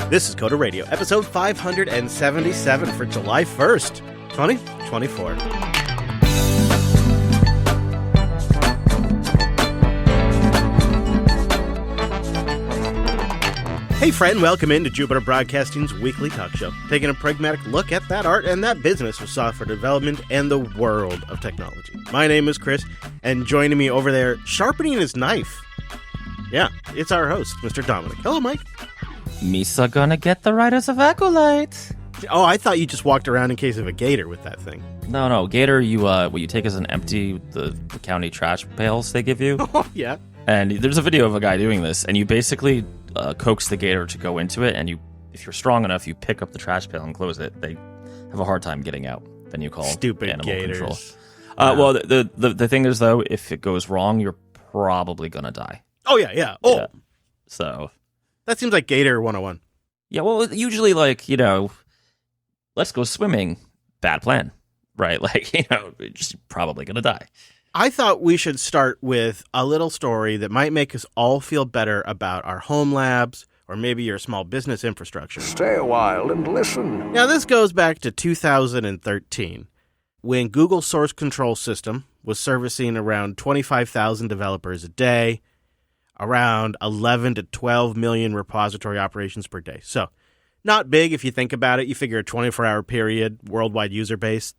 This is Coda Radio, episode 577 for July 1st, 2024. Hey friend, welcome into Jupiter Broadcasting's weekly talk show, taking a pragmatic look at that art and that business of software development and the world of technology. My name is Chris, and joining me over there, sharpening his knife, yeah, it's our host, Mr. Dominic. Hello, Mike. Misa gonna get the Riders of Acolyte. Oh, I thought you just walked around in case of a gator with that thing. No, gator, what you take is an empty, the county trash pails they give you. Oh, yeah. And there's a video of a guy doing this, and you basically coax the gator to go into it, and if you're strong enough, you pick up the trash pail and close it. They have a hard time getting out. Then you call stupid animal gators. Control. Well, the thing is, though, if it goes wrong, you're probably gonna die. Oh, yeah. Oh. Yeah. So that seems like Gator 101. Yeah, well, usually, let's go swimming. Bad plan, right? You're just probably gonna die. I thought we should start with a little story that might make us all feel better about our home labs or maybe your small business infrastructure. Stay a while and listen. Now, this goes back to 2013, when Google Source Control System was servicing around 25,000 developers a day, around 11 to 12 million repository operations per day. So, not big if you think about it. You figure a 24-hour period, worldwide user base,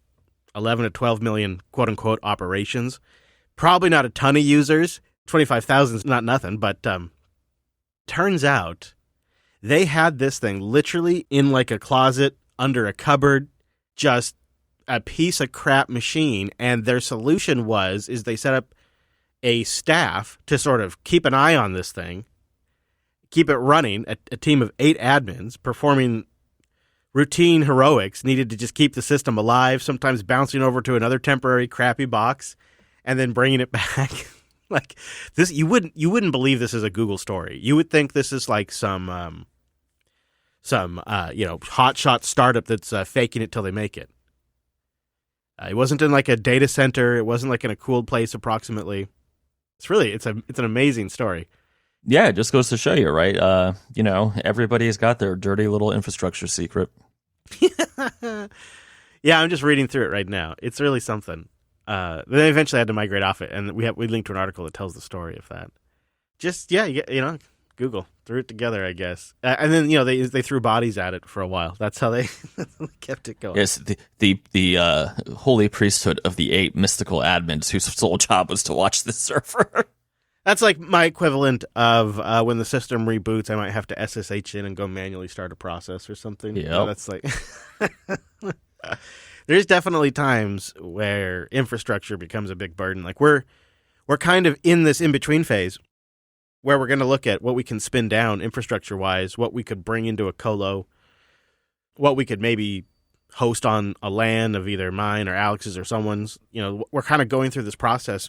11 to 12 million quote-unquote operations. Probably not a ton of users. 25,000 is not nothing, but turns out they had this thing literally in like a closet, under a cupboard, just a piece of crap machine. And their solution is they set up a staff to sort of keep an eye on this thing, keep it running, a team of 8 admins performing routine heroics needed to just keep the system alive, sometimes bouncing over to another temporary crappy box and then bringing it back. Like this, you wouldn't believe this is a Google story. You would think this is like some hotshot startup that's faking it till they make it. It wasn't in like a data center. It wasn't like in a cooled place approximately. It's an amazing story. Yeah, it just goes to show you, right? Everybody's got their dirty little infrastructure secret. Yeah, I'm just reading through it right now. It's really something. They eventually had to migrate off it, and we linked to an article that tells the story of that. Just Google threw it together, I guess, and then they threw bodies at it for a while. That's how they kept it going. Yes, the holy priesthood of the 8 mystical admins whose sole job was to watch the server. That's like my equivalent of when the system reboots, I might have to SSH in and go manually start a process or something. Yeah, that's like there's definitely times where infrastructure becomes a big burden. Like we're kind of in this in-between phase where we're going to look at what we can spin down infrastructure-wise, what we could bring into a colo, what we could maybe host on a LAN of either mine or Alex's or someone's. We're kind of going through this process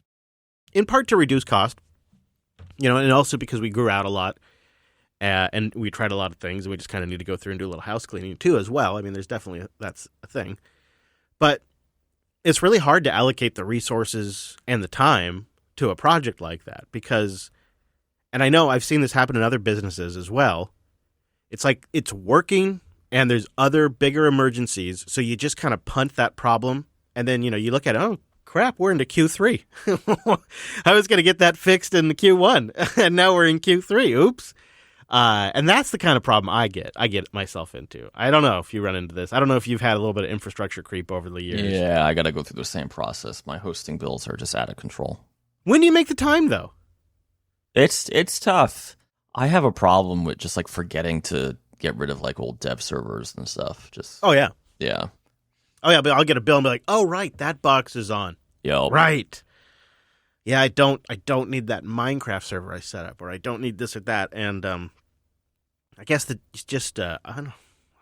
in part to reduce cost. And also because we grew out a lot and we tried a lot of things, and we just kind of need to go through and do a little house cleaning too as well. I mean, there's definitely that's a thing. But it's really hard to allocate the resources and the time to a project like that because, and I know I've seen this happen in other businesses as well, it's like it's working and there's other bigger emergencies, so you just kind of punt that problem, and then, you look at it, oh, crap, we're into Q3. I was going to get that fixed in the Q1, and now we're in Q3. Oops. And that's the kind of problem I get myself into. I don't know if you run into this. I don't know if you've had a little bit of infrastructure creep over the years. Yeah, I got to go through the same process. My hosting bills are just out of control. When do you make the time, though? It's tough. I have a problem with just forgetting to get rid of old dev servers and stuff. Oh, yeah. Yeah. Oh, yeah, but I'll get a bill and be like, oh, right, that box is on. Yep. Right. Yeah, I don't need that Minecraft server I set up, or I don't need this or that. And I guess that it's just, I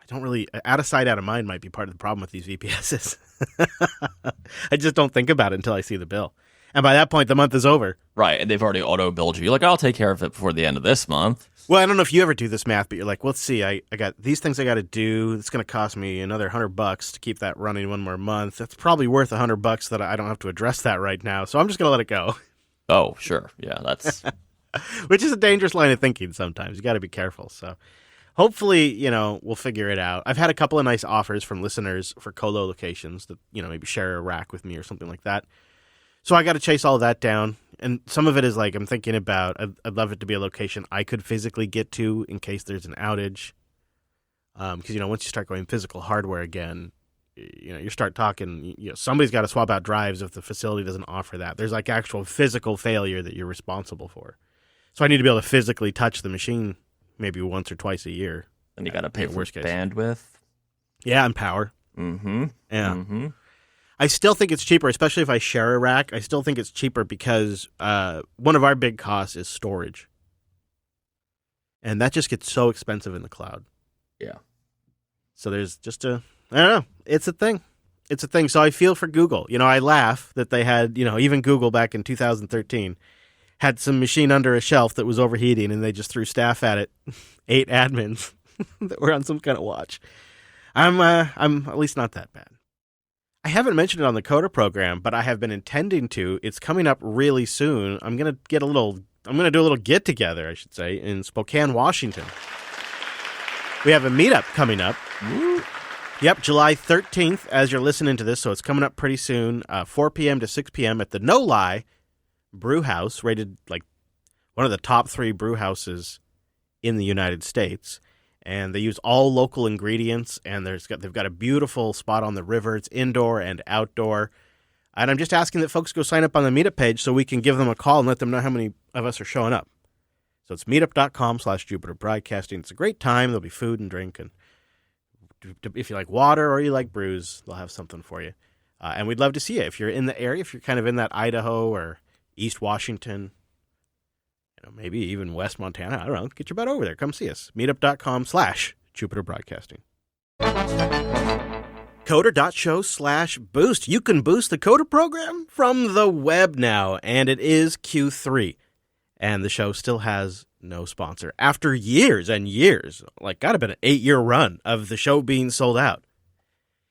don't really, out of sight, out of mind might be part of the problem with these VPSs. I just don't think about it until I see the bill. And by that point, the month is over. Right, and they've already auto-billed you. You're like, I'll take care of it before the end of this month. Well, I don't know if you ever do this math, but you're like, well, let's see, I got these things I got to do. It's going to cost me another $100 to keep that running one more month. That's probably worth $100 that I don't have to address that right now. So I'm just going to let it go. Oh, sure. Yeah, that's... Which is a dangerous line of thinking sometimes. You got to be careful. So hopefully, we'll figure it out. I've had a couple of nice offers from listeners for colo locations that, maybe share a rack with me or something like that. So I got to chase all of that down. And some of it is like I'm thinking about, I'd love it to be a location I could physically get to in case there's an outage. Because, once you start going physical hardware again, you start talking, somebody's got to swap out drives if the facility doesn't offer that. There's like actual physical failure that you're responsible for. So I need to be able to physically touch the machine maybe once or twice a year. Then you got to pay for worst case. Bandwidth. Yeah, and power. Mm-hmm. Yeah. Mm-hmm. I still think it's cheaper, especially if I share a rack. I still think it's cheaper because one of our big costs is storage. And that just gets so expensive in the cloud. Yeah. So there's just I don't know. It's a thing. It's a thing. So I feel for Google. I laugh that they had, even Google back in 2013 had some machine under a shelf that was overheating and they just threw staff at it. 8 admins that were on some kind of watch. I'm at least not that bad. I haven't mentioned it on the Coder program, but I have been intending to. It's coming up really soon. I'm going to do a little get together, I should say, in Spokane, Washington. We have a meetup coming up. Woo. Yep, July 13th as you're listening to this, so it's coming up pretty soon, 4 p.m. to 6 p.m. at the No Lie Brew House, rated like one of the top 3 brew houses in the United States. And they use all local ingredients, and they've got a beautiful spot on the river. It's indoor and outdoor. And I'm just asking that folks go sign up on the meetup page so we can give them a call and let them know how many of us are showing up. So it's meetup.com/Jupiter Broadcasting. It's a great time. There'll be food and drink. And if you like water or you like brews, they'll have something for you. And we'd love to see you. If you're in the area, if you're kind of in that Idaho or East Washington, maybe even West Montana. I don't know. Get your butt over there. Come see us. Meetup.com/Jupiter Broadcasting. Coder.show/boost. You can boost the Coder program from the web now, and it is Q3. And the show still has no sponsor. After years and years, gotta been an 8-year run of the show being sold out.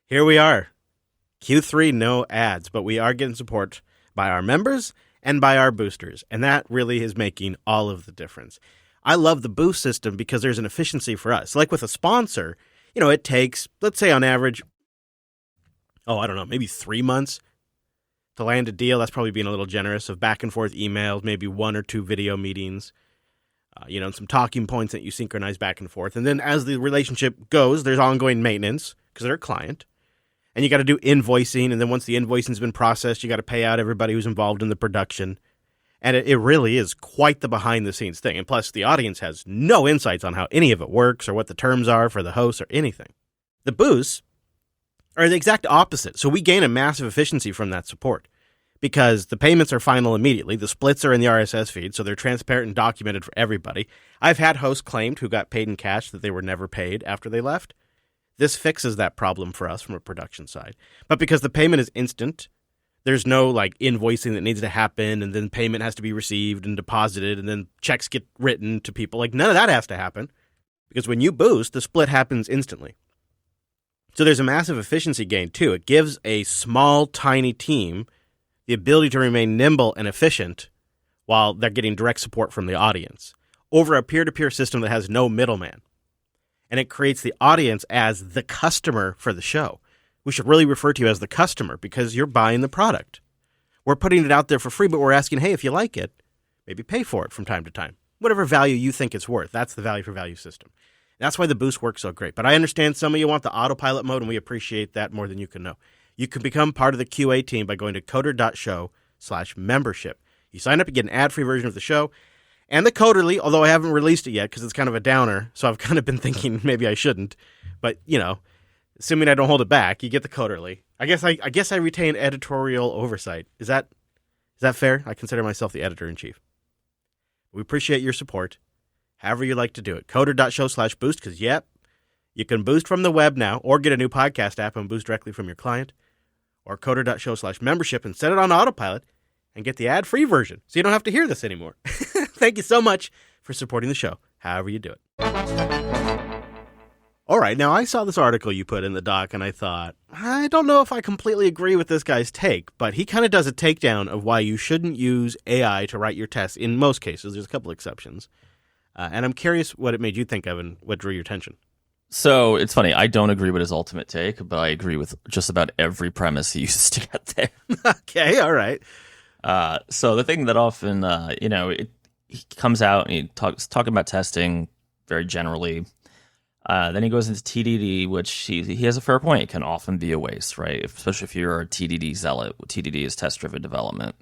Here we are. Q3, no ads, but we are getting support by our members and by our boosters, and that really is making all of the difference. I love the boost system because there's an efficiency for us. Like with a sponsor, it takes, let's say on average, maybe 3 months to land a deal. That's probably being a little generous, of back and forth emails, maybe 1 or 2 video meetings, and some talking points that you synchronize back and forth. And then as the relationship goes, there's ongoing maintenance because they're a client. And you got to do invoicing, and then once the invoicing's been processed, you got to pay out everybody who's involved in the production. And it really is quite the behind-the-scenes thing. And plus, the audience has no insights on how any of it works or what the terms are for the host or anything. The boosts are the exact opposite. So we gain a massive efficiency from that support because the payments are final immediately. The splits are in the RSS feed, so they're transparent and documented for everybody. I've had hosts claimed who got paid in cash that they were never paid after they left. This fixes that problem for us from a production side. But because the payment is instant, there's no invoicing that needs to happen, and then payment has to be received and deposited, and then checks get written to people. None of that has to happen. Because when you boost, the split happens instantly. So there's a massive efficiency gain too. It gives a small, tiny team the ability to remain nimble and efficient while they're getting direct support from the audience over a peer-to-peer system that has no middleman. And it creates the audience as the customer for the show. We should really refer to you as the customer because you're buying the product. We're putting it out there for free, but we're asking, hey, if you like it, maybe pay for it from time to time. Whatever value you think it's worth. That's the value for value system. That's why the boost works so great. But I understand some of you want the autopilot mode, and we appreciate that more than you can know. You can become part of the QA team by going to coder.show/membership. You sign up, you get an ad-free version of the show. And the Coderly, although I haven't released it yet because it's kind of a downer, so I've kind of been thinking maybe I shouldn't. But, assuming I don't hold it back, you get the Coderly. I guess I retain editorial oversight. Is that fair? I consider myself the editor-in-chief. We appreciate your support, however you like to do it. Coder.show/boost because, you can boost from the web now or get a new podcast app and boost directly from your client. Or coder.show/membership and set it on autopilot and get the ad-free version so you don't have to hear this anymore. Thank you so much for supporting the show, however you do it. All right, now I saw this article you put in the doc, and I thought, I don't know if I completely agree with this guy's take, but he kind of does a takedown of why you shouldn't use AI to write your tests in most cases. There's a couple exceptions. And I'm curious what it made you think of and what drew your attention. So it's funny. I don't agree with his ultimate take, but I agree with just about every premise he uses to get there. Okay, all right. So the thing that often, he comes out and he talking about testing very generally. Then he goes into TDD, which he has a fair point. It can often be a waste, right? Especially if you're a TDD zealot. TDD is test-driven development.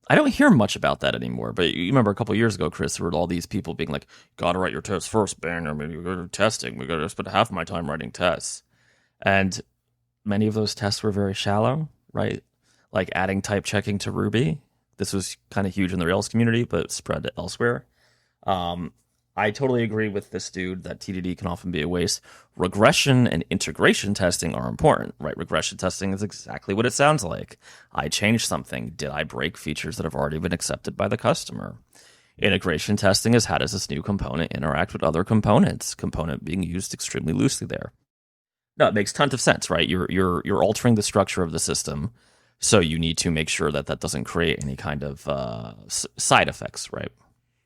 I don't hear much about that anymore. But you remember a couple of years ago, Chris, there were all these people being like, "Gotta write your tests first, Ben. I mean, you go to testing. We gotta spend half my time writing tests." And many of those tests were very shallow, right? Like adding type checking to Ruby. This was kind of huge in the Rails community, but spread elsewhere. I totally agree with this dude that TDD can often be a waste. Regression and integration testing are important, right? Regression testing is exactly what it sounds like. I changed something. Did I break features that have already been accepted by the customer? Integration testing is how does this new component interact with other components? Component being used extremely loosely there. No, it makes tons of sense, right? You're altering the structure of the system, so you need to make sure that doesn't create any kind of side effects, right?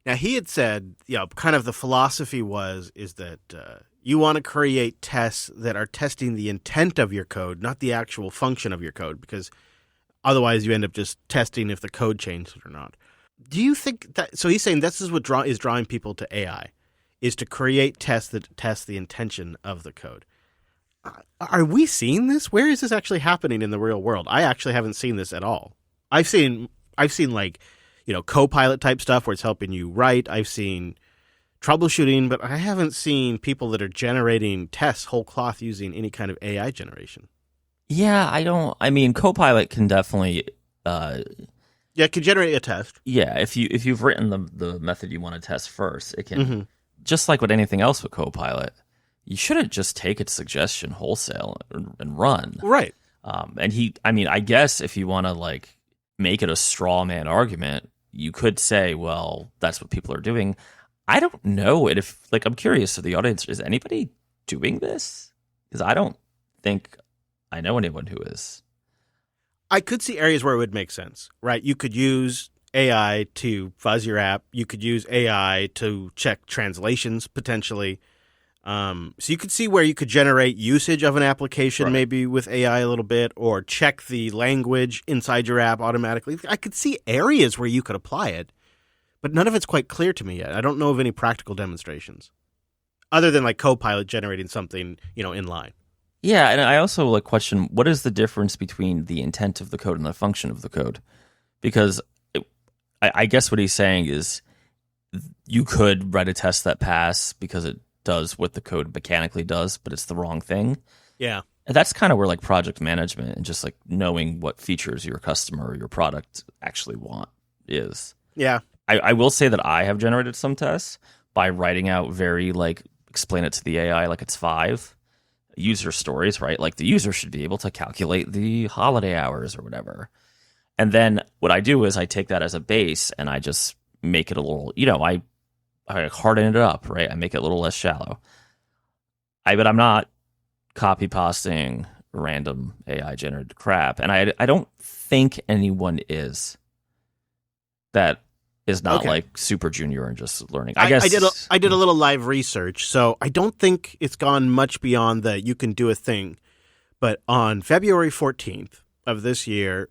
Now, he had said, kind of the philosophy is that you want to create tests that are testing the intent of your code, not the actual function of your code, because otherwise you end up just testing if the code changes or not. Do you think that – so he's saying this is what is drawing people to AI, is to create tests that test the intention of the code. Are we seeing this? Where is this actually happening in the real world? I actually haven't seen this at all. I've seen like – Copilot type stuff where it's helping you write. I've seen troubleshooting, but I haven't seen people that are generating tests whole cloth using any kind of AI generation. Yeah, I mean, Copilot can definitely. It can generate a test. Yeah, if you've written the method you want to test first, it can. Just like with anything else with Copilot, you shouldn't just take its suggestion wholesale and run. Right. I guess if you want to make it a straw man argument, you could say, well, that's what people are doing. I don't know. And I'm curious to the audience, is anybody doing this? Because I don't think I know anyone who is. I could see areas where it would make sense, right? You could use AI to fuzz your app. You could use AI to check translations potentially. So you could see where you could generate usage of an application maybe with AI a little bit, or check the language inside your app automatically. I could see areas where you could apply it, but none of it's quite clear to me yet. I don't know of any practical demonstrations other than Copilot generating something, in line. Yeah, and I also question, what is the difference between the intent of the code and the function of the code? Because I guess what he's saying is you could write a test that pass because it does what the code mechanically does, but it's the wrong thing. Yeah. And that's kind of where project management and just knowing what features your customer or your product actually want is. Yeah. I will say that I have generated some tests by writing out very explain it to the AI like it's 5 user stories, right? Like the user should be able to calculate the holiday hours or whatever. And then what I do is I take that as a base and I just make it a little, I harden it up, right? I make it a little less shallow. But I'm not copy pasting random AI generated crap, and I don't think anyone is. That is not super junior and just learning. I guess I did a little live research, so I don't think it's gone much beyond the you can do a thing. But on February 14th of this year,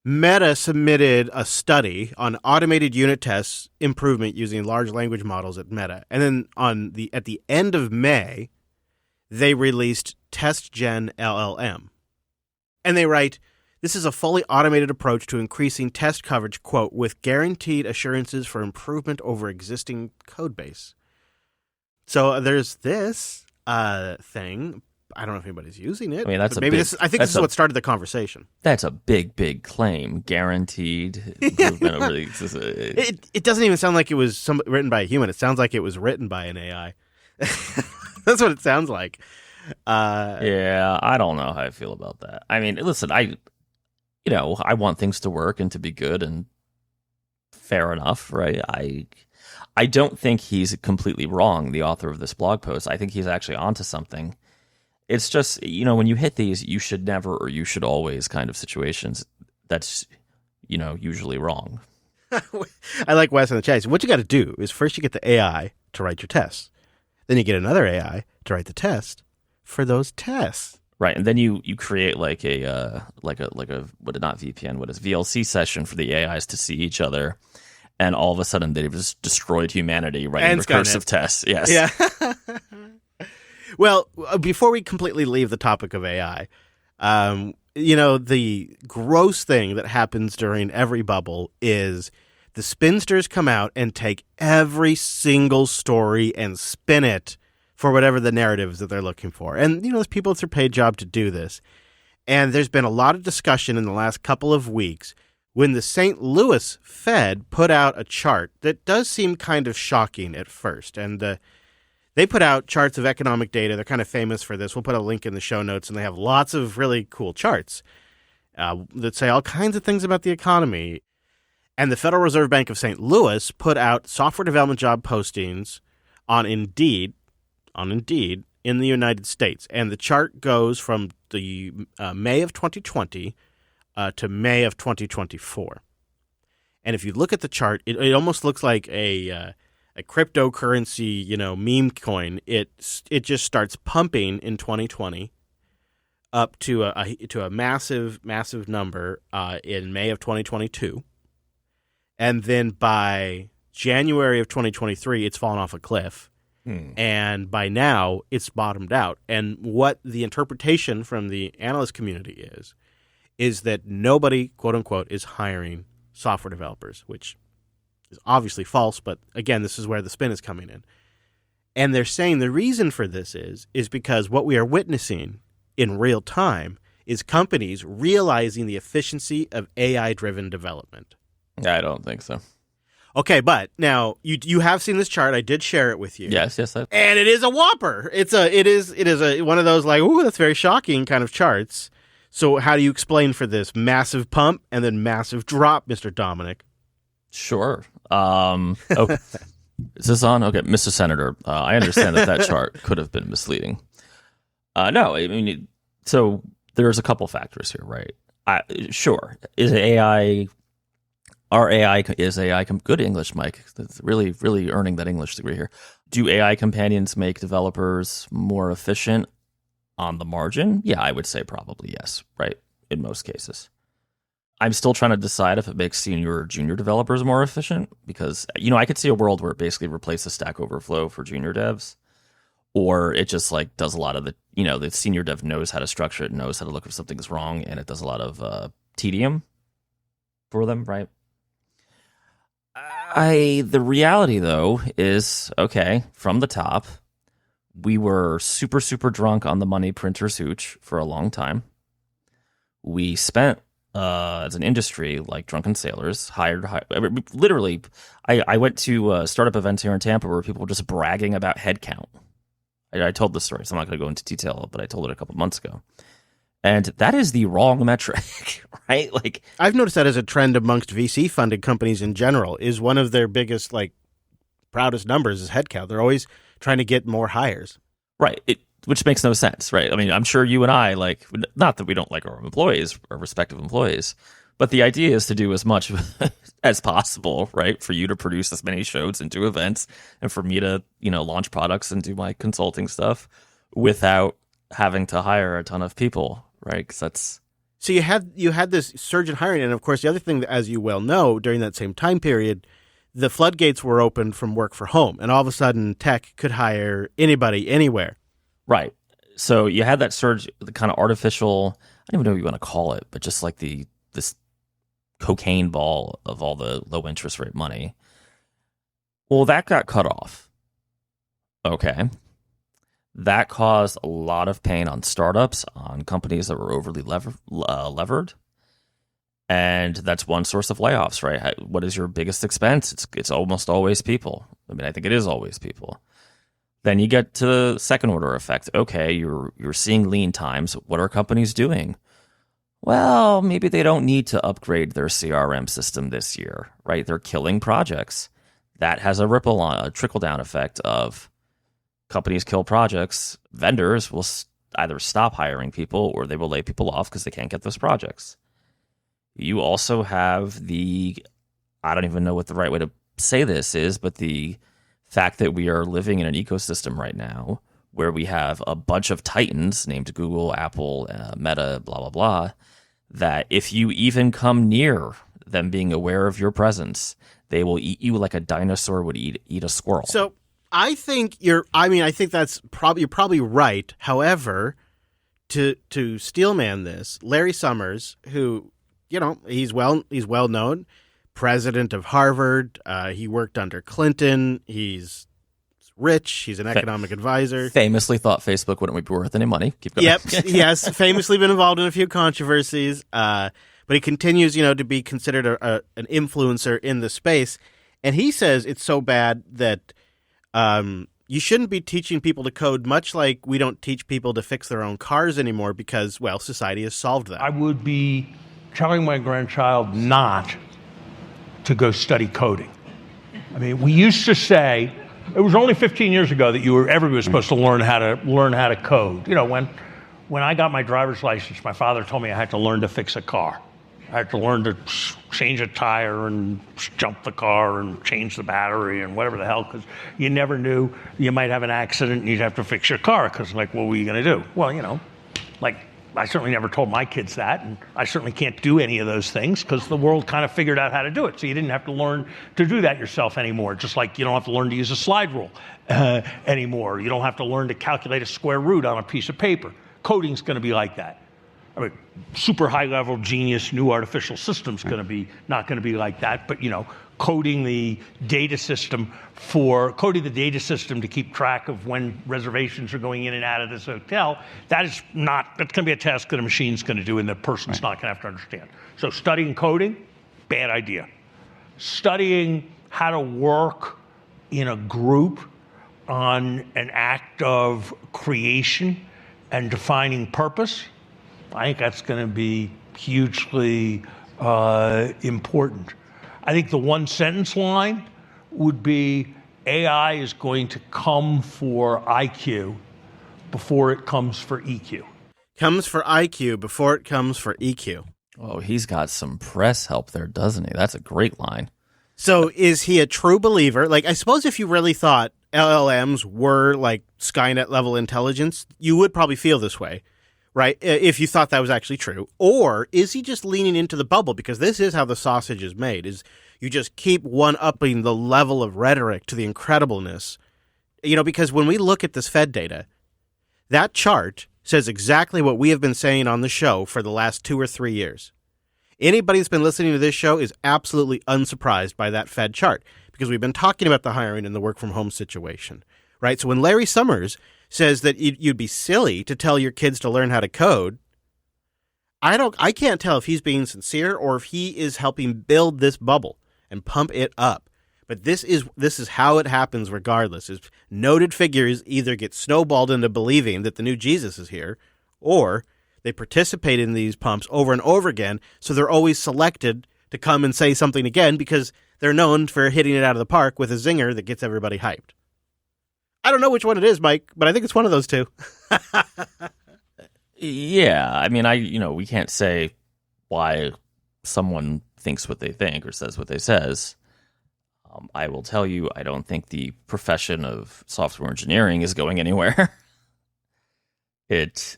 Meta submitted a study on automated unit tests improvement using large language models at Meta. And then at the end of May, they released TestGen LLM. And they write, this is a fully automated approach to increasing test coverage, quote, with guaranteed assurances for improvement over existing code base. So there's this thing. I don't know if anybody's using it. I mean, this is what started the conversation. That's a big claim. Guaranteed improvement over the It doesn't even sound like it was written by a human. It sounds like it was written by an AI. That's what it sounds like. Yeah, I don't know how I feel about that. I mean, listen, I want things to work and to be good, and fair enough, right? I don't think he's completely wrong, the author of this blog post. I think he's actually onto something. It's just, when you hit these you should never or you should always kind of situations, that's, usually wrong. I like Wes in the chat. What you got to do is first you get the AI to write your tests. Then you get another AI to write the test for those tests. Right, and then you create like a not VPN, what is VLC session for the AIs to see each other, and all of a sudden they've just destroyed humanity writing And recursive Skynet. tests. Yes. Yeah. Well, before we completely leave the topic of AI, the gross thing that happens during every bubble is the spinsters come out and take every single story and spin it for whatever the narratives that they're looking for. And, there's people, it's their paid job to do this. And there's been a lot of discussion in the last couple of weeks when the St. Louis Fed put out a chart that does seem kind of shocking at first. And they put out charts of economic data. They're kind of famous for this. We'll put a link in the show notes, and they have lots of really cool charts that say all kinds of things about the economy. And the Federal Reserve Bank of St. Louis put out software development job postings on Indeed in the United States. And the chart goes from the May of 2020 to May of 2024. And if you look at the chart, it almost looks like a cryptocurrency, meme coin. It just starts pumping in 2020 up to a massive number in May of 2022. And then by January of 2023, it's fallen off a cliff. And by now, it's bottomed out. And what the interpretation from the analyst community is that nobody, quote unquote, is hiring software developers, which is obviously false. But again, this is where the spin is coming in. And they're saying the reason for this is because what we are witnessing in real time is companies realizing the efficiency of AI-driven development. I don't think so. Okay, but now you have seen this chart. I did share it with you. Yes. And it is a whopper. It is one of those like, ooh, that's very shocking kind of charts. So how do you explain for this massive pump and then massive drop, Mr. Dominic? Sure. Okay. Is this on? Okay, Mr. Senator, I understand that chart could have been misleading. No, I mean, so there's a couple factors here, right? Sure. Is AI good English, Mike? That's really, really earning that English degree here. Do AI companions make developers more efficient on the margin? Yeah, I would say probably yes, right? In most cases. I'm still trying to decide if it makes senior or junior developers more efficient because, I could see a world where it basically replaces Stack Overflow for junior devs, or it just like does a lot of the senior dev knows how to structure it, knows how to look if something's wrong, and it does a lot of tedium for them, right? The reality, though, is, okay, from the top, we were super, super drunk on the money printer's hooch for a long time. We spent, as an industry, like drunken sailors, literally, I went to startup events here in Tampa where people were just bragging about headcount. I told this story, so I'm not going to go into detail, but I told it a couple months ago. And that is the wrong metric, right? Like, I've noticed that as a trend amongst VC-funded companies in general. Is one of their biggest, proudest numbers is headcount. They're always trying to get more hires. Right, which makes no sense, right? I mean, I'm sure you and I, not that we don't like our employees, our respective employees, but the idea is to do as much as possible, right? For you to produce as many shows and do events, and for me to, launch products and do my consulting stuff without having to hire a ton of people. Right, because that's so you had this surge in hiring, and of course the other thing, as you well know, during that same time period, the floodgates were opened from work for home, and all of a sudden tech could hire anybody, anywhere. Right. So you had that surge, the kind of artificial, I don't even know what you want to call it, but just like this cocaine ball of all the low interest rate money. Well, that got cut off. Okay. That caused a lot of pain on startups, on companies that were overly levered. And that's one source of layoffs, right? What is your biggest expense? It's almost always people. I mean, I think it is always people. Then you get to the second order effect. Okay, you're seeing lean times. What are companies doing? Well, maybe they don't need to upgrade their CRM system this year, right? They're killing projects. That has a trickle-down effect of companies kill projects, vendors will either stop hiring people or they will lay people off because they can't get those projects. You also have the I don't even know what the right way to say this is, but the fact that we are living in an ecosystem right now where we have a bunch of titans named Google, Apple, Meta, blah, blah, blah, that if you even come near them being aware of your presence, they will eat you like a dinosaur would eat a squirrel. So I think you're probably right. However, to steelman this, Larry Summers, who, he's well known, president of Harvard. He worked under Clinton. He's rich. He's an economic advisor. Famously thought Facebook wouldn't be worth any money. Keep going. Yep. Yes. Famously been involved in a few controversies. But he continues, to be considered an influencer in the space. And he says it's so bad that you shouldn't be teaching people to code, much like we don't teach people to fix their own cars anymore because, well, society has solved that. I would be telling my grandchild not to go study coding. I mean, we used to say, it was only 15 years ago that everybody was supposed to learn how to code. When I got my driver's license, my father told me I had to learn to fix a car. I had to learn to change a tire and jump the car and change the battery and whatever the hell, because you never knew you might have an accident and you'd have to fix your car, because, what were you going to do? Well, I certainly never told my kids that, and I certainly can't do any of those things because the world kind of figured out how to do it. So you didn't have to learn to do that yourself anymore, just like you don't have to learn to use a slide rule anymore. You don't have to learn to calculate a square root on a piece of paper. Coding's going to be like that. I mean, super high-level genius new artificial system's not going to be like that. But coding the data system to keep track of when reservations are going in and out of this hotel, that's going to be a task that a machine's going to do, and the person's not going to have to understand. So studying coding, bad idea. Studying how to work in a group on an act of creation and defining purpose, I think that's going to be hugely important. I think the one sentence line would be AI is going to come for IQ before it comes for EQ. Comes for IQ before it comes for EQ. Oh, he's got some press help there, doesn't he? That's a great line. So is he a true believer? I suppose if you really thought LLMs were like Skynet level intelligence, you would probably feel this way. Right, if you thought that was actually true. Or is he just leaning into the bubble? Because this is how the sausage is made, is you just keep one-upping the level of rhetoric to the incredibleness. Because when we look at this Fed data, that chart says exactly what we have been saying on the show for the last 2 or 3 years. Anybody that's been listening to this show is absolutely unsurprised by that Fed chart, because we've been talking about the hiring and the work-from-home situation. Right, so when Larry Summers says that you'd be silly to tell your kids to learn how to code, I can't tell if he's being sincere or if he is helping build this bubble and pump it up. But this is how it happens regardless. Is noted figures either get snowballed into believing that the new Jesus is here, or they participate in these pumps over and over again, so they're always selected to come and say something again because they're known for hitting it out of the park with a zinger that gets everybody hyped. I don't know which one it is, Mike, but I think it's one of those two. Yeah, I mean, we can't say why someone thinks what they think or says what they says. I will tell you, I don't think the profession of software engineering is going anywhere. It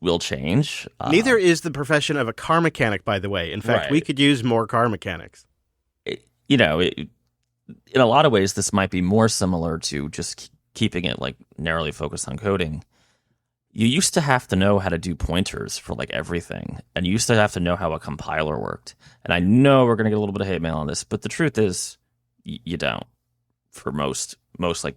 will change. Neither is the profession of a car mechanic, by the way. In fact, right. We could use more car mechanics. In a lot of ways, this might be more similar to just keeping it narrowly focused on coding. You used to have to know how to do pointers for everything, and you used to have to know how a compiler worked. And I know we're going to get a little bit of hate mail on this, but the truth is you don't for most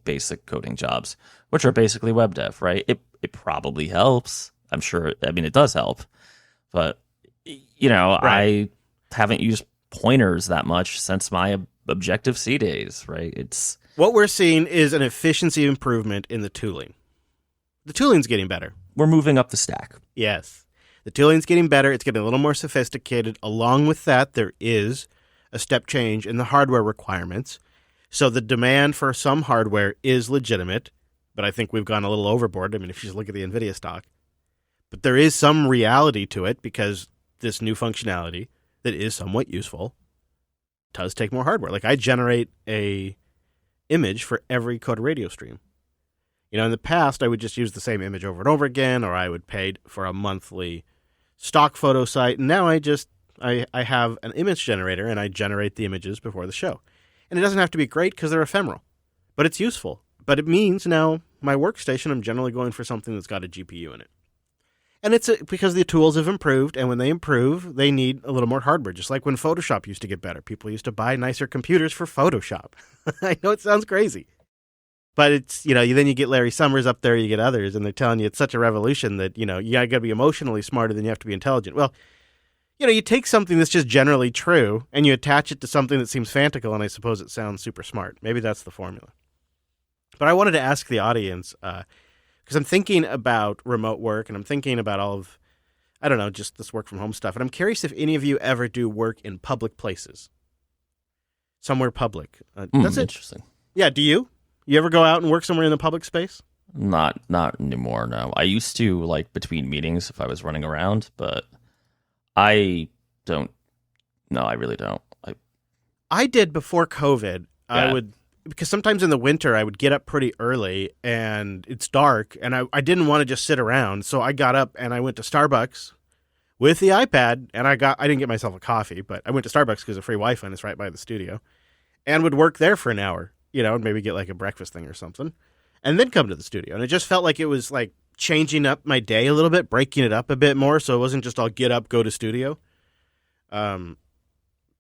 basic coding jobs, which are basically web dev, right? It probably helps. I'm sure. I mean, it does help, but right. I haven't used pointers that much since my Objective-C days, right? What we're seeing is an efficiency improvement in the tooling. The tooling's getting better. We're moving up the stack. Yes. The tooling's getting better. It's getting a little more sophisticated. Along with that, there is a step change in the hardware requirements. So the demand for some hardware is legitimate, but I think we've gone a little overboard. I mean, if you just look at the NVIDIA stock. But there is some reality to it because this new functionality that is somewhat useful does take more hardware. Like I generate a image for every Coder Radio stream. In the past, I would just use the same image over and over again, or I would pay for a monthly stock photo site. And now I have an image generator, and I generate the images before the show. And it doesn't have to be great because they're ephemeral, but it's useful. But it means now my workstation, I'm generally going for something that's got a GPU in it. And it's because the tools have improved, and when they improve, they need a little more hardware, just like when Photoshop used to get better. People used to buy nicer computers for Photoshop. I know it sounds crazy. But it's, then you get Larry Summers up there, you get others, and they're telling you it's such a revolution that, you got to be emotionally smarter than you have to be intelligent. Well, you take something that's just generally true, and you attach it to something that seems fantastical, and I suppose it sounds super smart. Maybe that's the formula. But I wanted to ask the audience, because I'm thinking about remote work, and I'm thinking about all of, I don't know, just this work from home stuff. And I'm curious if any of you ever do work in public places. Somewhere public. That's interesting. Yeah, do you? You ever go out and work somewhere in the public space? Not anymore, no. I used to, like, between meetings if I was running around, but I don't. No, I really don't. I did before COVID. Yeah. Because sometimes in the winter I would get up pretty early and it's dark and I didn't want to just sit around. So I got up and I went to Starbucks with the iPad and I didn't get myself a coffee, but I went to Starbucks because of free Wi-Fi and it's right by the studio and would work there for an hour, and maybe get like a breakfast thing or something and then come to the studio. And it just felt like it was like changing up my day a little bit, breaking it up a bit more. So it wasn't just all get up, go to studio.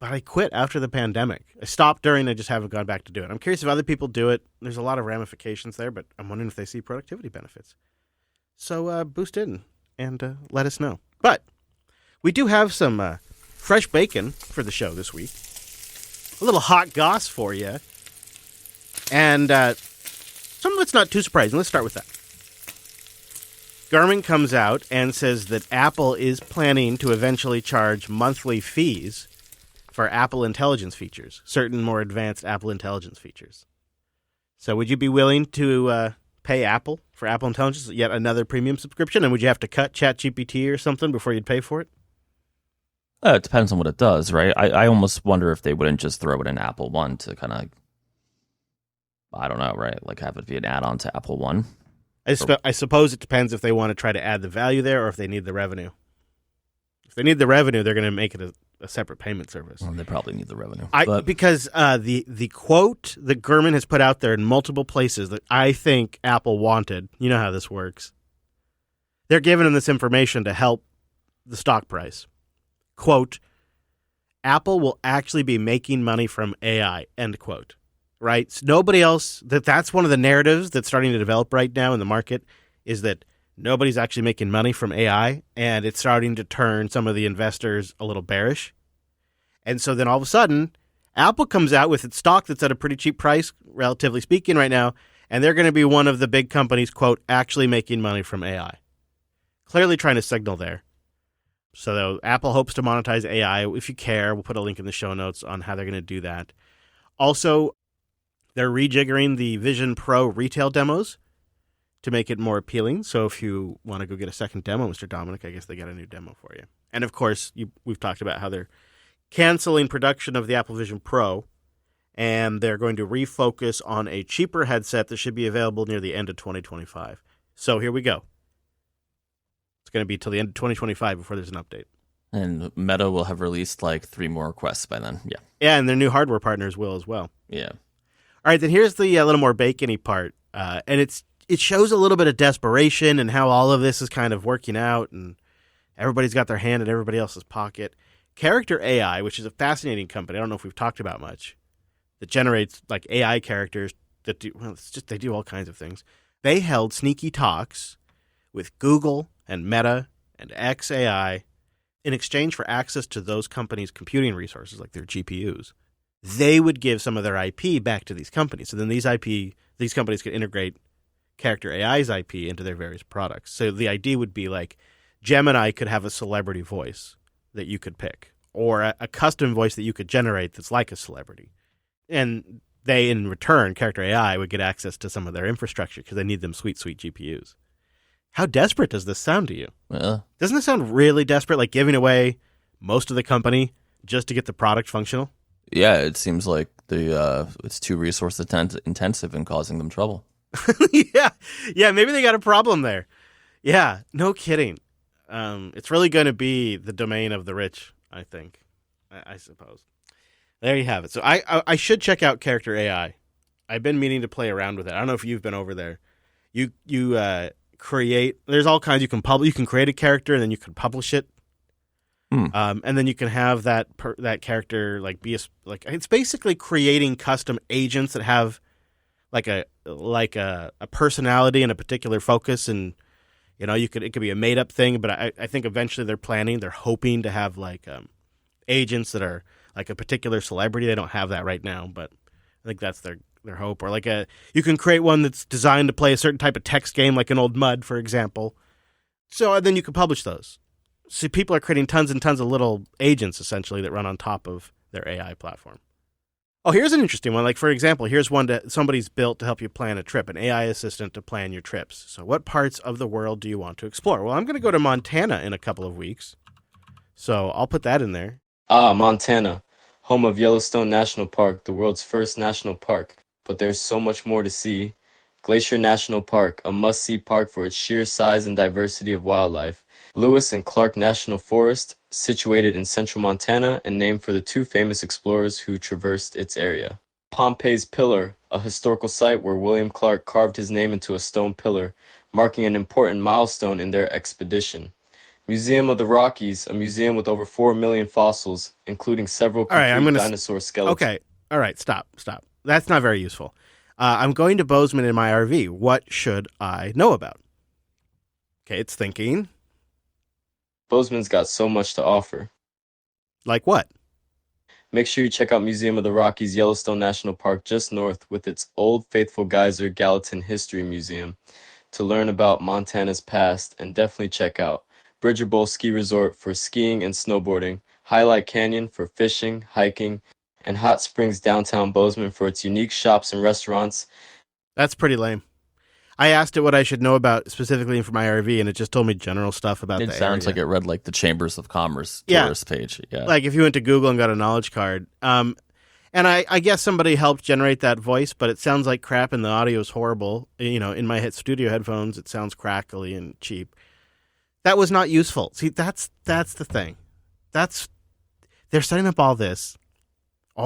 But I quit after the pandemic. I stopped during, I just haven't gone back to do it. I'm curious if other people do it. There's a lot of ramifications there, but I'm wondering if they see productivity benefits. So boost in and let us know. But we do have some fresh bacon for the show this week. A little hot goss for you. And some of it's not too surprising. Let's start with that. Gurman comes out and says that Apple is planning to eventually charge monthly fees for Apple Intelligence features, certain more advanced Apple Intelligence features. So would you be willing to pay Apple for Apple Intelligence, yet another premium subscription? And would you have to cut ChatGPT or something before you'd pay for it? It depends on what it does, right? I almost wonder if they wouldn't just throw it in Apple One to kind of, I don't know, right? Like have it be an add-on to Apple One. I suppose it depends if they want to try to add the value there or if they need the revenue. If they need the revenue, they're going to make it a separate payment service. Well, they probably need the revenue. Because the quote that Gurman has put out there in multiple places that I think Apple wanted, you know how this works. They're giving them this information to help the stock price. Quote, Apple will actually be making money from AI, end quote. Right? So nobody else, that's one of the narratives that's starting to develop right now in the market, is that nobody's actually making money from AI, and it's starting to turn some of the investors a little bearish. And so then all of a sudden, Apple comes out with its stock that's at a pretty cheap price, relatively speaking, right now, and they're going to be one of the big companies, quote, actually making money from AI. Clearly trying to signal there. So Apple hopes to monetize AI. If you care, we'll put a link in the show notes on how they're going to do that. Also, they're rejiggering the Vision Pro retail demos to make it more appealing. So if you want to go get a second demo, Mr. Dominic, I guess they got a new demo for you. And of course, we've talked about how they're canceling production of the Apple Vision Pro, and they're going to refocus on a cheaper headset that should be available near the end of 2025. So here we go. It's going to be till the end of 2025 before there's an update. And Meta will have released like 3 more Quests by then. Yeah. Yeah, and their new hardware partners will as well. Yeah. All right, then here's the little more bacon-y part. And it shows a little bit of desperation and how all of this is kind of working out, and everybody's got their hand in everybody else's pocket. Character AI, which is a fascinating company, I don't know if we've talked about much, that generates like AI characters that do, well, they do all kinds of things. They held sneaky talks with Google and Meta and xAI in exchange for access to those companies' computing resources, like their GPUs. They would give some of their IP back to these companies. So then these companies could integrate Character AI's IP into their various products. So the idea would be like Gemini could have a celebrity voice that you could pick, or a custom voice that you could generate that's like a celebrity. And they, in return, Character AI would get access to some of their infrastructure because they need them sweet, sweet GPUs. How desperate does this sound to you? Doesn't this sound really desperate, like giving away most of the company just to get the product functional? Yeah, it seems like it's too resource intensive and causing them trouble. Yeah, maybe they got a problem there. Yeah, no kidding. It's really going to be the domain of the rich, I think. I suppose. There you have it. So I should check out Character AI. I've been meaning to play around with it. I don't know if you've been over there. You create. There's all kinds. You can create a character and then you can publish it. And then you can have that character like be like it's basically creating custom agents that have like a personality and a particular focus, and it could be a made up thing. But I think eventually they're hoping to have like agents that are like a particular celebrity. They don't have that right now, but I think that's their hope. Or like you can create one that's designed to play a certain type of text game, like an old MUD, for example. So then you can publish those. So people are creating tons and tons of little agents, essentially, that run on top of their AI platform. Oh, here's an interesting one. Like, for example, here's one that somebody's built to help you plan a trip, an AI assistant to plan your trips. So what parts of the world do you want to explore? Well, I'm going to go to Montana in a couple of weeks. So I'll put that in there. Montana, home of Yellowstone National Park, the world's first national park. But there's so much more to see. Glacier National Park, a must-see park for its sheer size and diversity of wildlife. Lewis and Clark National Forest, situated in central Montana and named for the two famous explorers who traversed its area. Pompey's Pillar, a historical site where William Clark carved his name into a stone pillar, marking an important milestone in their expedition. Museum of the Rockies, a museum with over 4 million fossils, including several complete dinosaur skeletons. Okay, all right, stop. That's not very useful. I'm going to Bozeman in my RV. What should I know about? Okay, it's thinking. Bozeman's got so much to offer. Like what? Make sure you check out Museum of the Rockies Yellowstone National Park just north with its Old Faithful Geyser Gallatin History Museum to learn about Montana's past, and definitely check out Bridger Bowl Ski Resort for skiing and snowboarding, Highlight Canyon for fishing, hiking, and Hot Springs downtown Bozeman for its unique shops and restaurants. That's pretty lame. I asked it what I should know about specifically for my RV, and it just told me general stuff about the area. It sounds like it read like the Chambers of Commerce tourist page. Yeah. Like if you went to Google and got a knowledge card. And I guess somebody helped generate that voice, but it sounds like crap and the audio is horrible. In my studio headphones, it sounds crackly and cheap. That was not useful. See, that's the thing. They're setting up all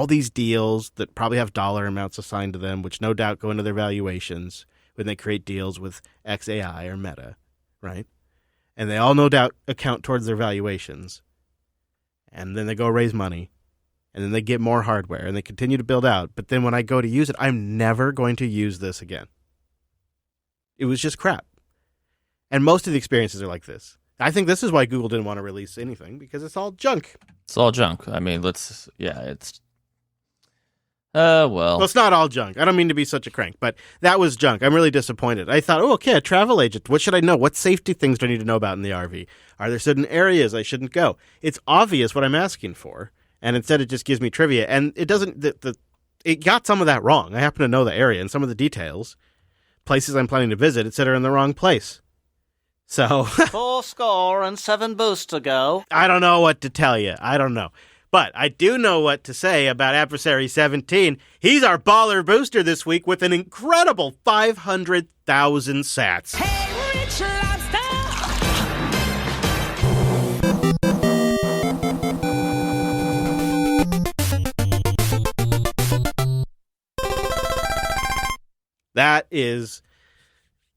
these deals that probably have dollar amounts assigned to them, which no doubt go into their valuations when they create deals with XAI or Meta, right? And they all no doubt account towards their valuations. And then they go raise money. And then they get more hardware. And they continue to build out. But then when I go to use it, I'm never going to use this again. It was just crap. And most of the experiences are like this. I think this is why Google didn't want to release anything, because it's all junk. It's all junk. I mean, it's... Well, it's not all junk. I don't mean to be such a crank, but that was junk. I'm really disappointed. I thought, okay, a travel agent. What should I know? What safety things do I need to know about in the RV? Are there certain areas I shouldn't go? It's obvious what I'm asking for, and instead it just gives me trivia. And it doesn't. It got some of that wrong. I happen to know the area and some of the details, places I'm planning to visit, etc., in the wrong place. So 407 boosts to go. I don't know what to tell you. I don't know. But I do know what to say about Adversary 17. He's our baller booster this week with an incredible 500,000 sats. Hey, Rich Lobster!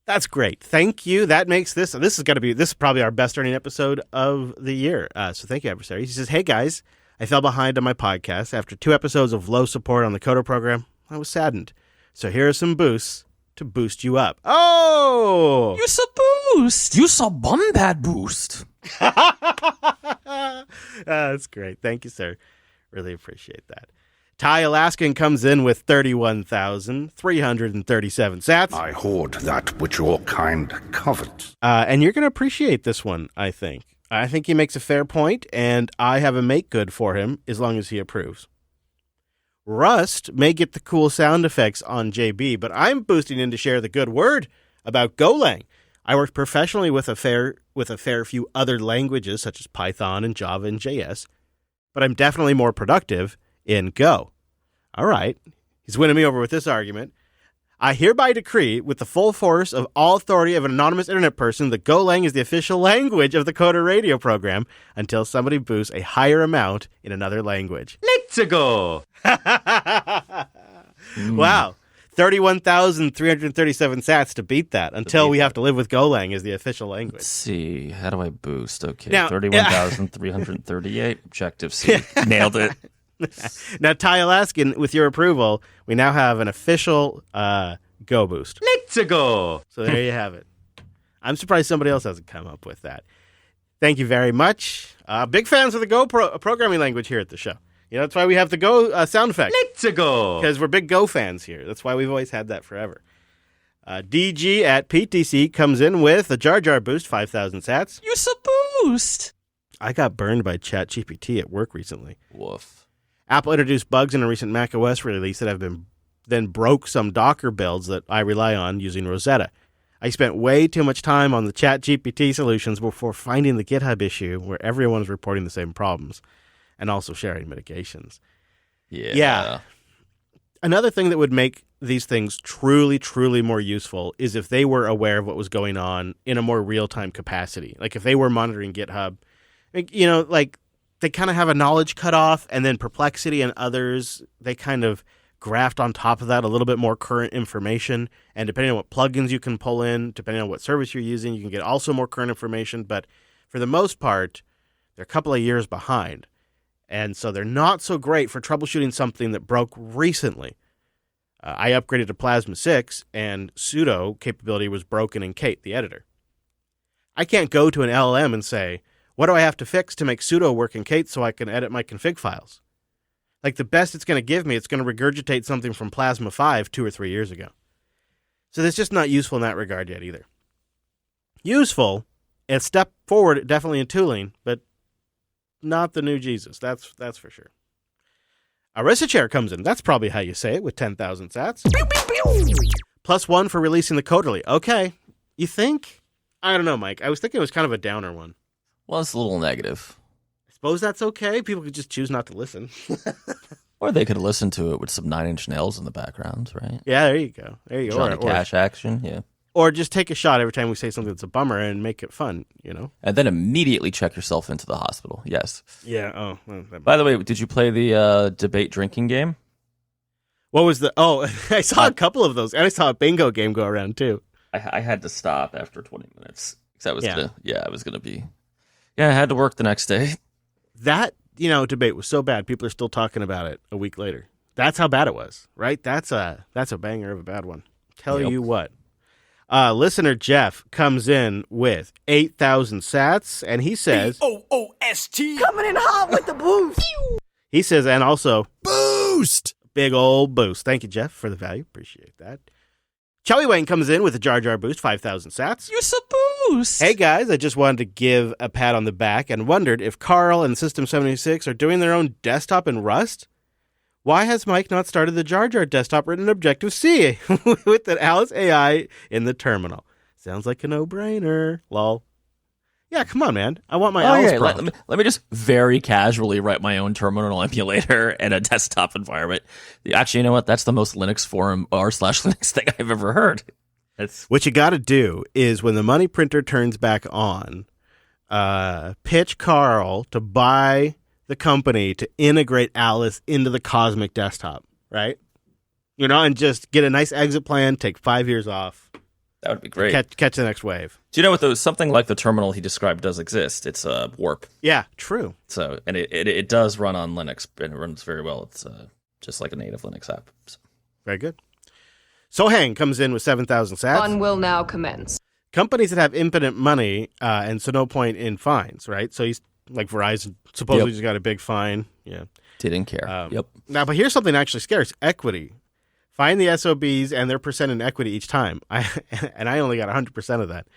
That's great. Thank you. That makes this is probably our best earning episode of the year. So thank you, Adversary. He says, hey guys, I fell behind on my podcast. After 2 episodes of low support on the Coder program, I was saddened. So here are some boosts to boost you up. Oh! You saw boost! You saw bombad boost! That's great. Thank you, sir. Really appreciate that. Ty Alaskan comes in with 31,337 sats. I hoard that which your kind covet. And you're going to appreciate this one, I think. I think he makes a fair point, and I have a make good for him as long as he approves. Rust may get the cool sound effects on JB, but I'm boosting in to share the good word about Golang. I worked professionally with a fair few other languages such as Python and Java and JS, but I'm definitely more productive in Go. All right. He's winning me over with this argument. I hereby decree, with the full force of all authority of an anonymous internet person, that Golang is the official language of the Coder radio program until somebody boosts a higher amount in another language. Let's go. Wow. 31,337 sats to beat that until we have to live with Golang as the official language. Let's see. How do I boost? Okay, Now- 31,338. Objective C. Nailed it. Now, Ty Alaskan, with your approval, we now have an official Go boost. Let's go. So there you have it. I'm surprised somebody else hasn't come up with that. Thank you very much. Big fans of the Go programming language here at the show. You know, that's why we have the Go sound effect. Let's go. Because we're big Go fans here. That's why we've always had that forever. DG at PTC comes in with a Jar Jar boost, 5,000 sats. Use a boost. I got burned by ChatGPT at work recently. Woof. Apple introduced bugs in a recent macOS release that have been then broke some Docker builds that I rely on using Rosetta. I spent way too much time on the ChatGPT solutions before finding the GitHub issue where everyone is reporting the same problems and also sharing mitigations. Yeah. Another thing that would make these things truly, truly more useful is if they were aware of what was going on in a more real-time capacity. Like if they were monitoring GitHub, you know, like they kind of have a knowledge cutoff, and then Perplexity and others, they kind of graft on top of that a little bit more current information. And depending on what plugins you can pull in, depending on what service you're using, you can get also more current information. But for the most part, they're a couple of years behind. And so they're not so great for troubleshooting something that broke recently. I upgraded to Plasma 6, and sudo capability was broken in Kate, the editor. I can't go to an LLM and say, what do I have to fix to make sudo work in Kate so I can edit my config files? Like the best it's going to give me, it's going to regurgitate something from Plasma 5 2 or 3 years ago. So that's just not useful in that regard yet either. Useful, a step forward definitely in tooling, but not the new Jesus. That's for sure. Arissa Chair comes in. That's probably how you say it with 10,000 sats. +1 for releasing the Coderly. Okay. You think? I don't know, Mike. I was thinking it was kind of a downer one. Well, it's a little negative. I suppose that's okay. People could just choose not to listen. Or they could listen to it with some 9 Inch Nails in the background, right? Yeah, there you go. There you go. Johnny Cash action, yeah. Or just take a shot every time we say something that's a bummer and make it fun, you know? And then immediately check yourself into the hospital. Yes. Yeah. Oh. Well, By the way, did you play the debate drinking game? what was the? Oh, I saw a couple of those, and I saw a bingo game go around too. I had to stop after 20 minutes because I was Yeah. I had to work the next day. That debate was so bad. People are still talking about it a week later. That's how bad it was, right? That's a banger of a bad one. Tell you what. Listener Jeff comes in with 8,000 sats, and he says, B-O-O-S-T. Coming in hot with the boost. he says, and also, Boost. big old boost. Thank you, Jeff, for the value. Appreciate that. Chowie Wayne comes in with a Jar Jar boost, 5,000 sats. Use a boost. Hey guys, I just wanted to give a pat on the back and wondered if Carl and System 76 are doing their own desktop in Rust. Why has Mike not started the Jar Jar desktop written in Objective-C with an Alice AI in the terminal? Sounds like a no-brainer. Lol. Yeah, come on, man. I want my Alice prompt. Let me just very casually write my own terminal emulator in a desktop environment. Actually, you know what? That's the most Linux forum r/Linux thing I've ever heard. What you got to do is when the money printer turns back on, pitch Carl to buy the company to integrate Alice into the Cosmic desktop, right? And just get a nice exit plan, take 5 years off. That would be great. Catch the next wave. Do you know what something like the terminal he described does exist? It's Warp. Yeah, true. So, and it does run on Linux, and it runs very well. It's just like a native Linux app. So. Very good. Sohang comes in with 7,000 sats. Fun will now commence. Companies that have infinite money, and so no point in fines, right? So he's like Verizon, supposedly just got a big fine. Yeah. Didn't care. Yep. Now, but here's something actually scary. It's equity. Find the SOBs and their percent in equity each time. I only got 100% of that.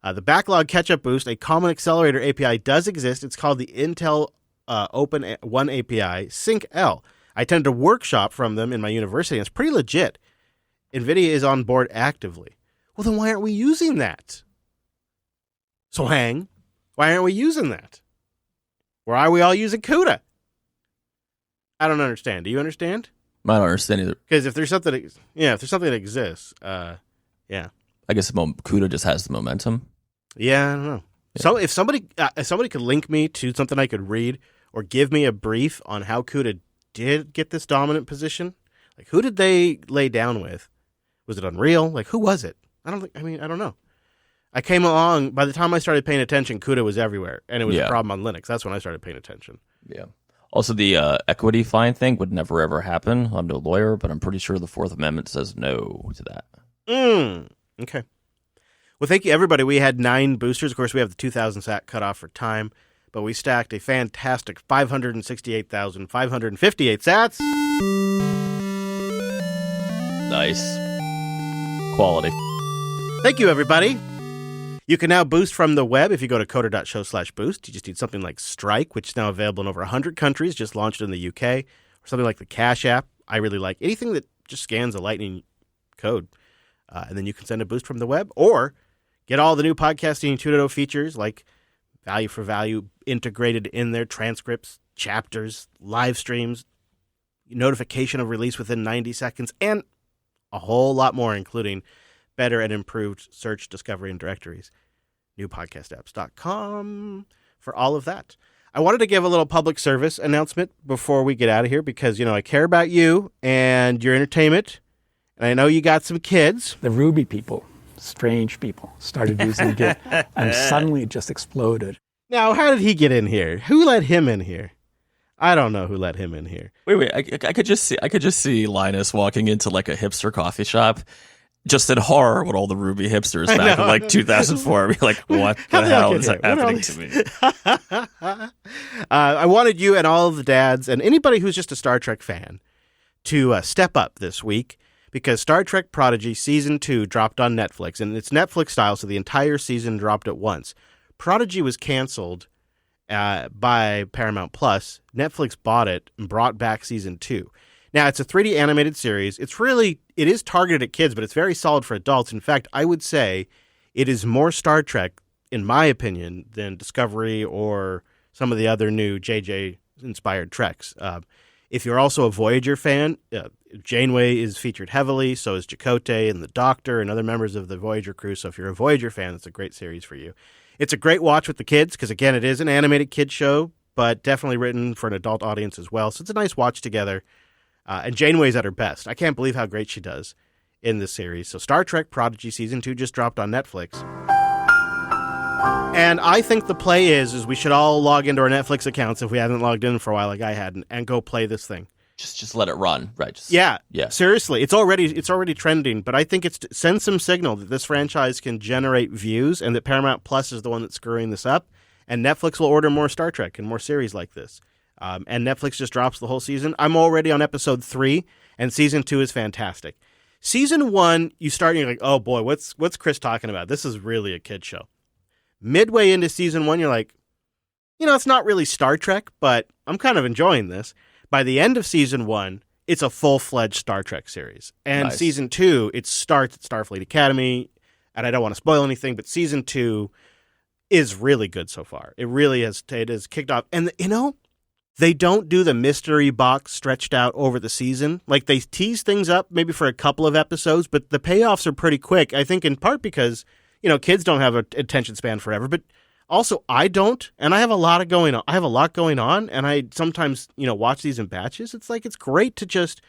The backlog catch-up boost, a common accelerator API, does exist. It's called the Intel Open One API, SyncL. I attended a workshop from them in my university, and it's pretty legit. NVIDIA is on board actively. Well, then why aren't we using that? Sohang, why aren't we using that? Why are we all using CUDA? I don't understand. Do you understand? I don't understand either. Because if there's something that exists, yeah. I guess Cuda just has the momentum. Yeah, I don't know. Yeah. So if somebody could link me to something I could read or give me a brief on how Cuda did get this dominant position, like who did they lay down with? Was it Unreal? Like who was it? I don't know. I came along, by the time I started paying attention, Cuda was everywhere, and it was a problem on Linux. That's when I started paying attention. Yeah. Also, the equity fine thing would never, ever happen. I'm no lawyer, but I'm pretty sure the Fourth Amendment says no to that. Okay. Well, thank you, everybody. We had 9 boosters. Of course, we have the 2,000 sat cutoff for time, but we stacked a fantastic 568,558 sats. Nice. Quality. Thank you, everybody. You can now boost from the web if you go to coder.show/boost. You just need something like Strike, which is now available in over 100 countries, just launched in the UK, or something like the Cash App. I really like anything that just scans a Lightning code. And then you can send a boost from the web, or get all the new Podcasting 2.0 features like value for value integrated in their transcripts, chapters, live streams, notification of release within 90 seconds, and a whole lot more, including better and improved search, discovery, and directories. Newpodcastapps.com for all of that. I wanted to give a little public service announcement before we get out of here because, I care about you and your entertainment, and I know you got some kids. The Ruby people, strange people, started using Git, and suddenly it just exploded. Now, how did he get in here? Who let him in here? I don't know who let him in here. Wait! I could just see Linus walking into like a hipster coffee shop, just in horror with all the Ruby hipsters back in like 2004. Be like, what the hell is happening to me? I wanted you and all of the dads and anybody who's just a Star Trek fan to step up this week because Star Trek Prodigy Season 2 dropped on Netflix, and it's Netflix style, so the entire season dropped at once. Prodigy was canceled by Paramount Plus. Netflix bought it and brought back Season 2. Now, it's a 3D animated series. It is targeted at kids, but it's very solid for adults. In fact, I would say it is more Star Trek, in my opinion, than Discovery or some of the other new JJ-inspired Treks. If you're also a Voyager fan, Janeway is featured heavily, so is Chakotay and the Doctor and other members of the Voyager crew. So if you're a Voyager fan, it's a great series for you. It's a great watch with the kids because, again, it is an animated kid show, but definitely written for an adult audience as well. So it's a nice watch together. And Janeway's at her best. I can't believe how great she does in this series. So Star Trek Prodigy Season 2 just dropped on Netflix. And I think the play is we should all log into our Netflix accounts if we haven't logged in for a while like I had and go play this thing. Just let it run, right? Yeah. Yeah. Seriously, it's already trending, but I think it's to send some signal that this franchise can generate views and that Paramount Plus is the one that's screwing this up, and Netflix will order more Star Trek and more series like this. And Netflix just drops the whole season. I'm already on episode 3, and season 2 is fantastic. Season 1, you start and you're like, oh boy, what's Chris talking about? This is really a kid show. Midway into season 1, you're like, it's not really Star Trek, but I'm kind of enjoying this. By the end of season 1, it's a full-fledged Star Trek series. And Nice. Season 2, it starts at Starfleet Academy, and I don't want to spoil anything, but season 2 is really good so far. It really has kicked off. And, they don't do the mystery box stretched out over the season. Like, they tease things up maybe for a couple of episodes, but the payoffs are pretty quick. I think in part because, kids don't have an attention span forever, but also I don't, and I have a lot going on, and I sometimes, watch these in batches. It's like, it's great to just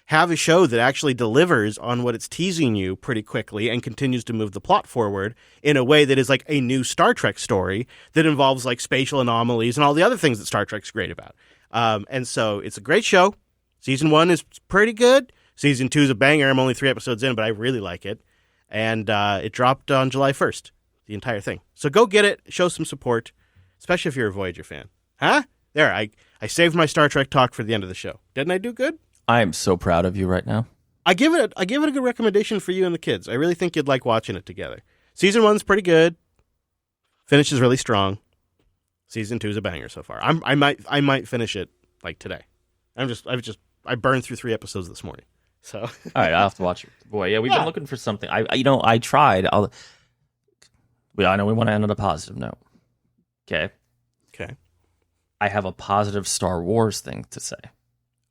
have a show that actually delivers on what it's teasing you pretty quickly and continues to move the plot forward in a way that is like a new Star Trek story that involves like spatial anomalies and all the other things that Star Trek's great about. And so it's a great show. Season 1 is pretty good. Season 2 is a banger. I'm only 3 episodes in, but I really like it. And it dropped on July 1st, the entire thing. So go get it. Show some support, especially if you're a Voyager fan. Huh? There, I saved my Star Trek talk for the end of the show. Didn't I do good? I am so proud of you right now. I give it a good recommendation for you and the kids. I really think you'd like watching it together. Season 1's pretty good. Finishes really strong. Season 2 is a banger so far. I might finish it like today. I burned through 3 episodes this morning. So All right, I'll have to watch it. Boy, yeah, we've been looking for something. I tried. I know we want to end on a positive note. Okay. Okay. I have a positive Star Wars thing to say.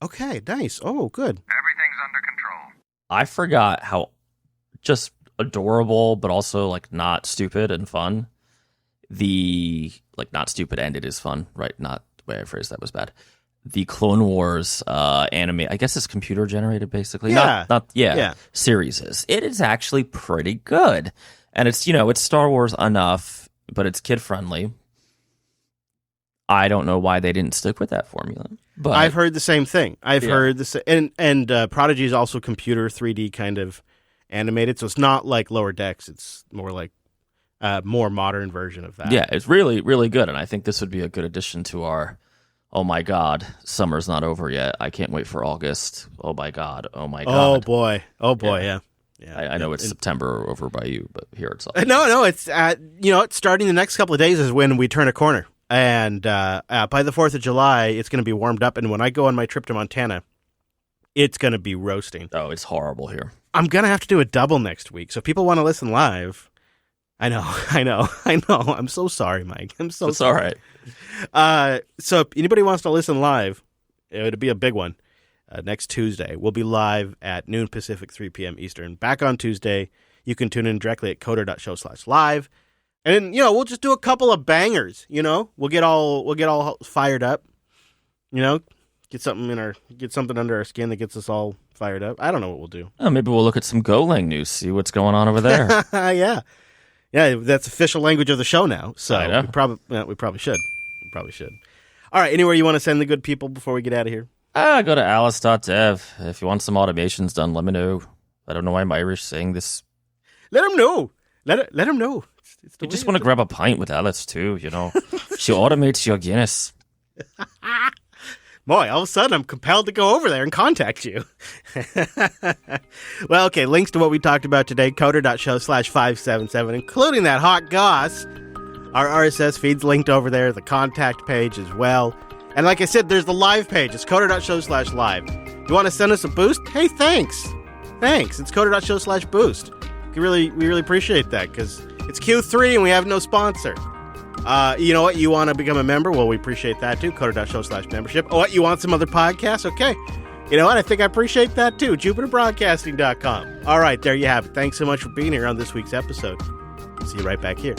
Okay, nice. Oh, good. I forgot how just adorable, but also like not stupid and fun. Not stupid and it is fun, right? Not the way I phrased that was bad. The Clone Wars anime, I guess it's computer generated basically. Yeah. Not series is. It is actually pretty good. And it's, it's Star Wars enough, but it's kid friendly. I don't know why they didn't stick with that formula. But I've heard the same thing. I've heard this, and Prodigy is also computer 3D kind of animated, so it's not like Lower Decks. It's more like a more modern version of that. Yeah, it's really, really good, and I think this would be a good addition to our. Oh my God, summer's not over yet. I can't wait for August. Oh my God. Oh my God. Oh boy. Yeah. I know it's September over by you, but here it's all. No. It's it's starting the next couple of days is when we turn a corner. And by the 4th of July, it's going to be warmed up. And when I go on my trip to Montana, it's going to be roasting. Oh, it's horrible here. I'm going to have to do a double next week. So if people want to listen live, I know. I'm so sorry, Mike. I'm so sorry. All right. So if anybody wants to listen live, it would be a big one. Next Tuesday, we'll be live at noon Pacific, 3 p.m. Eastern. Back on Tuesday, you can tune in directly at coder.show/live. And we'll just do a couple of bangers. We'll get all fired up. Get something under our skin that gets us all fired up. I don't know what we'll do. Oh, maybe we'll look at some Golang news, see what's going on over there. Yeah, that's official language of the show now. So I know. we probably should. All right. Anywhere you want to send the good people before we get out of here? Go to alice.dev. If you want some automations done, let me know. I don't know why I'm Irish saying this. Let them know. Let them know. You just want to grab a pint with Alice, too, She automates your Guinness. Boy, all of a sudden I'm compelled to go over there and contact you. Well, okay, links to what we talked about today, coder.show/577, including that hot goss. Our RSS feed's linked over there, the contact page as well. And like I said, there's the live page. It's coder.show/live. You want to send us a boost? Hey, thanks. It's coder.show/boost. We really appreciate that because it's Q3 and we have no sponsor. You know what? You want to become a member? Well, we appreciate that too. Coder.show/membership. Oh, what? You want some other podcasts? Okay. You know what? I think I appreciate that too. JupiterBroadcasting.com. All right, there you have it. Thanks so much for being here on this week's episode. See you right back here.